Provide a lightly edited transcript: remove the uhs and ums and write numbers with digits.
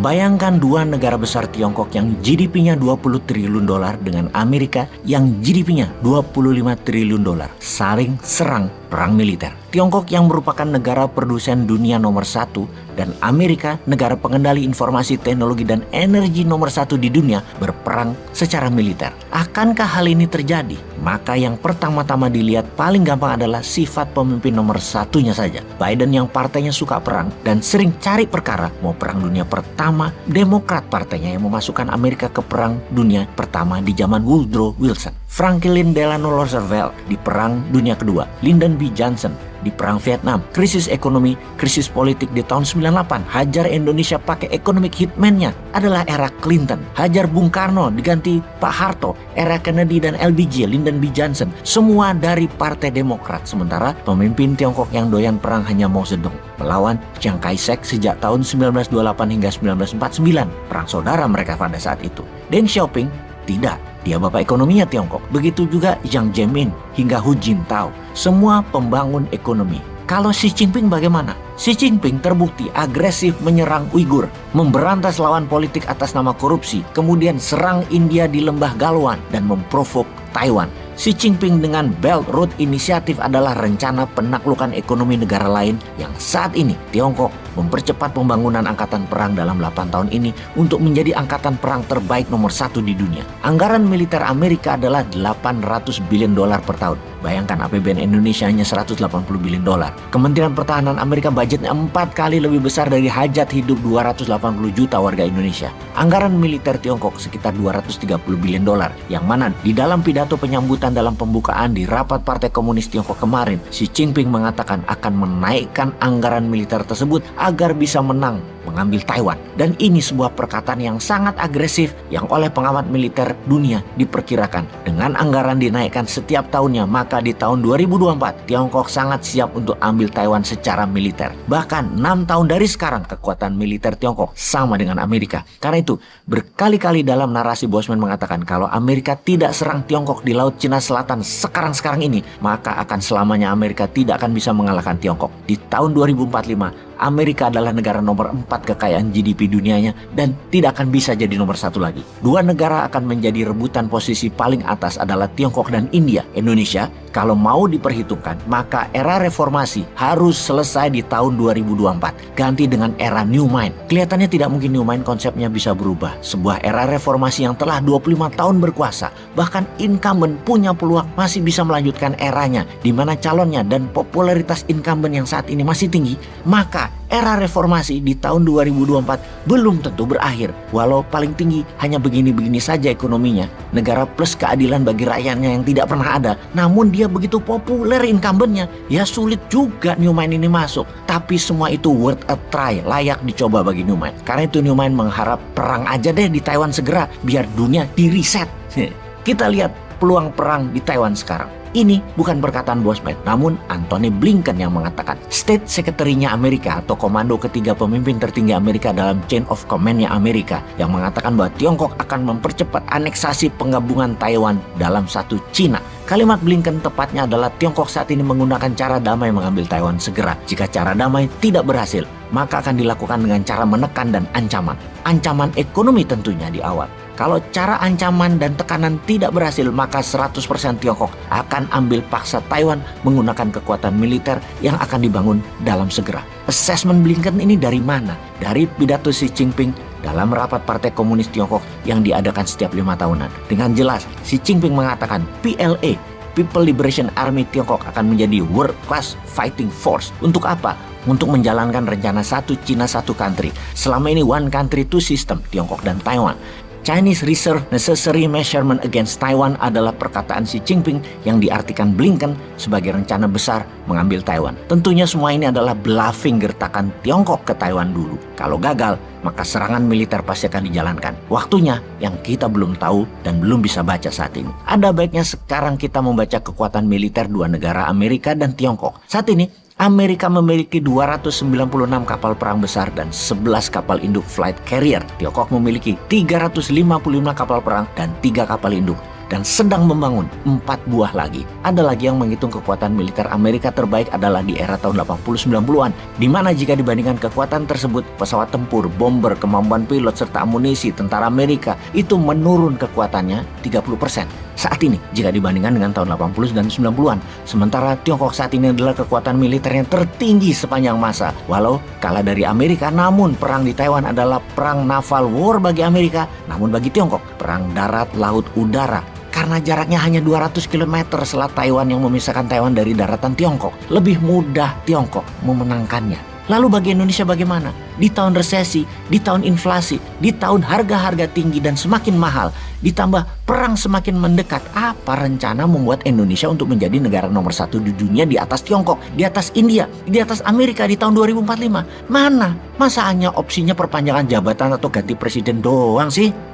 Bayangkan dua negara besar Tiongkok yang GDP-nya 20 triliun dolar dengan Amerika yang GDP-nya 25 triliun dolar saling serang perang militer. Tiongkok yang merupakan negara produsen dunia nomor 1 dan Amerika negara pengendali informasi teknologi dan energi nomor 1 di dunia berperang secara militer. Akankah hal ini terjadi? Maka yang pertama-tama dilihat paling gampang adalah sifat pemimpin nomor 1-nya saja. Biden yang partainya suka perang dan sering cari perkara, mau perang dunia pertama, Demokrat partainya yang memasukkan Amerika ke perang dunia pertama di zaman Woodrow Wilson, Franklin Delano Roosevelt di perang dunia kedua, Lyndon B. Johnson di perang Vietnam, krisis ekonomi, krisis politik di tahun 98, hajar Indonesia pakai economic hitman-nya adalah era Clinton, hajar Bung Karno diganti Pak Harto, era Kennedy dan LBJ, Lyndon B. Johnson, semua dari Partai Demokrat. Sementara pemimpin Tiongkok yang doyan perang hanya Mao Zedong, melawan Chiang Kai-shek sejak tahun 1928 hingga 1949, perang saudara mereka pada saat itu. Deng Xiaoping tidak, dia bapak ekonominya Tiongkok. Begitu juga Jiang Zemin hingga Hu Jintao, semua pembangun ekonomi. Kalau Xi Jinping bagaimana? Xi Jinping terbukti agresif menyerang Uighur, memberantas lawan politik atas nama korupsi, kemudian serang India di Lembah Galwan dan memprovok Taiwan. Xi Jinping dengan Belt Road Initiative adalah rencana penaklukan ekonomi negara lain yang saat ini Tiongkok mempercepat pembangunan angkatan perang dalam 8 tahun ini untuk menjadi angkatan perang terbaik nomor 1 di dunia. Anggaran militer Amerika adalah 800 billion dolar per tahun. Bayangkan APBN Indonesia hanya 180 billion dolar. Kementerian Pertahanan Amerika budgetnya 4 kali lebih besar dari hajat hidup 280 juta warga Indonesia. Anggaran militer Tiongkok sekitar 230 billion dolar, yang mana di dalam pidato penyambutan dalam pembukaan di rapat Partai Komunis Tiongkok kemarin, Xi Jinping mengatakan akan menaikkan anggaran militer tersebut agar bisa menang mengambil Taiwan. Dan ini sebuah perkataan yang sangat agresif yang oleh pengamat militer dunia diperkirakan dengan anggaran dinaikkan setiap tahunnya, maka di tahun 2024 Tiongkok sangat siap untuk ambil Taiwan secara militer. Bahkan 6 tahun dari sekarang kekuatan militer Tiongkok sama dengan Amerika. Karena itu berkali-kali dalam narasi Bosman mengatakan kalau Amerika tidak serang Tiongkok di Laut Cina Selatan sekarang ini, maka akan selamanya Amerika tidak akan bisa mengalahkan Tiongkok. Di tahun 2045 Amerika adalah negara nomor 4 kekayaan GDP dunianya dan tidak akan bisa jadi nomor 1 lagi. Dua negara akan menjadi rebutan posisi paling atas adalah Tiongkok dan India. Indonesia kalau mau diperhitungkan maka era reformasi harus selesai di tahun 2024. Ganti dengan era New Mind. Kelihatannya tidak mungkin New Mind konsepnya bisa berubah. Sebuah era reformasi yang telah 25 tahun berkuasa, bahkan incumbent punya peluang masih bisa melanjutkan eranya di mana calonnya dan popularitas incumbent yang saat ini masih tinggi, maka era reformasi di tahun 2024 belum tentu berakhir. Walau paling tinggi hanya begini-begini saja ekonominya, negara plus keadilan bagi rakyatnya yang tidak pernah ada, namun dia begitu populer incumbentnya, ya sulit juga New Mind ini masuk. Tapi semua itu worth a try, layak dicoba bagi New Mind. Karena itu New Mind mengharap perang aja deh di Taiwan segera, biar dunia di reset. Kita lihat peluang perang di Taiwan sekarang. Ini bukan perkataan Bosman, namun Antony Blinken yang mengatakan. State Secretary-nya Amerika atau komando ketiga pemimpin tertinggi Amerika dalam chain of command-nya Amerika yang mengatakan bahwa Tiongkok akan mempercepat aneksasi penggabungan Taiwan dalam satu Cina. Kalimat Blinken tepatnya adalah Tiongkok saat ini menggunakan cara damai mengambil Taiwan segera. Jika cara damai tidak berhasil, maka akan dilakukan dengan cara menekan dan ancaman. Ancaman ekonomi tentunya di awal. Kalau cara ancaman dan tekanan tidak berhasil, maka 100% Tiongkok akan ambil paksa Taiwan menggunakan kekuatan militer yang akan dibangun dalam segera. Assessment Blinken ini dari mana? Dari pidato Xi Jinping dalam rapat Partai Komunis Tiongkok yang diadakan setiap 5 tahunan. Dengan jelas, Xi Jinping mengatakan PLA, People Liberation Army Tiongkok akan menjadi world class fighting force. Untuk apa? Untuk menjalankan rencana satu Cina satu country. Selama ini one country two system, Tiongkok dan Taiwan. Chinese Reserve Necessary Measurement Against Taiwan adalah perkataan Xi Jinping yang diartikan Blinken sebagai rencana besar mengambil Taiwan. Tentunya semua ini adalah bluffing gertakan Tiongkok ke Taiwan dulu. Kalau gagal, maka serangan militer pasti akan dijalankan. Waktunya yang kita belum tahu dan belum bisa baca saat ini. Ada baiknya sekarang kita membaca kekuatan militer dua negara Amerika dan Tiongkok. Saat ini, Amerika memiliki 296 kapal perang besar dan 11 kapal induk flight carrier. Tiongkok memiliki 355 kapal perang dan 3 kapal induk. dan sedang membangun 4 buah lagi. Ada lagi yang menghitung kekuatan militer Amerika terbaik adalah di era tahun 80-90-an, di mana jika dibandingkan kekuatan tersebut, pesawat tempur, bomber, kemampuan pilot, serta amunisi tentara Amerika itu menurun kekuatannya 30% saat ini jika dibandingkan dengan tahun 80 dan 90-an. Sementara Tiongkok saat ini adalah kekuatan militer yang tertinggi sepanjang masa. Walau kalah dari Amerika, namun perang di Taiwan adalah perang naval war bagi Amerika. Namun bagi Tiongkok, perang darat, laut, udara. Karena jaraknya hanya 200 km selat Taiwan yang memisahkan Taiwan dari daratan Tiongkok, lebih mudah Tiongkok memenangkannya. Lalu bagi Indonesia bagaimana? Di tahun resesi, di tahun inflasi, di tahun harga-harga tinggi dan semakin mahal, ditambah perang semakin mendekat, apa rencana membuat Indonesia untuk menjadi negara nomor 1 di dunia di atas Tiongkok, di atas India, di atas Amerika di tahun 2045? Mana? Masa hanya opsinya perpanjangan jabatan atau ganti presiden doang sih?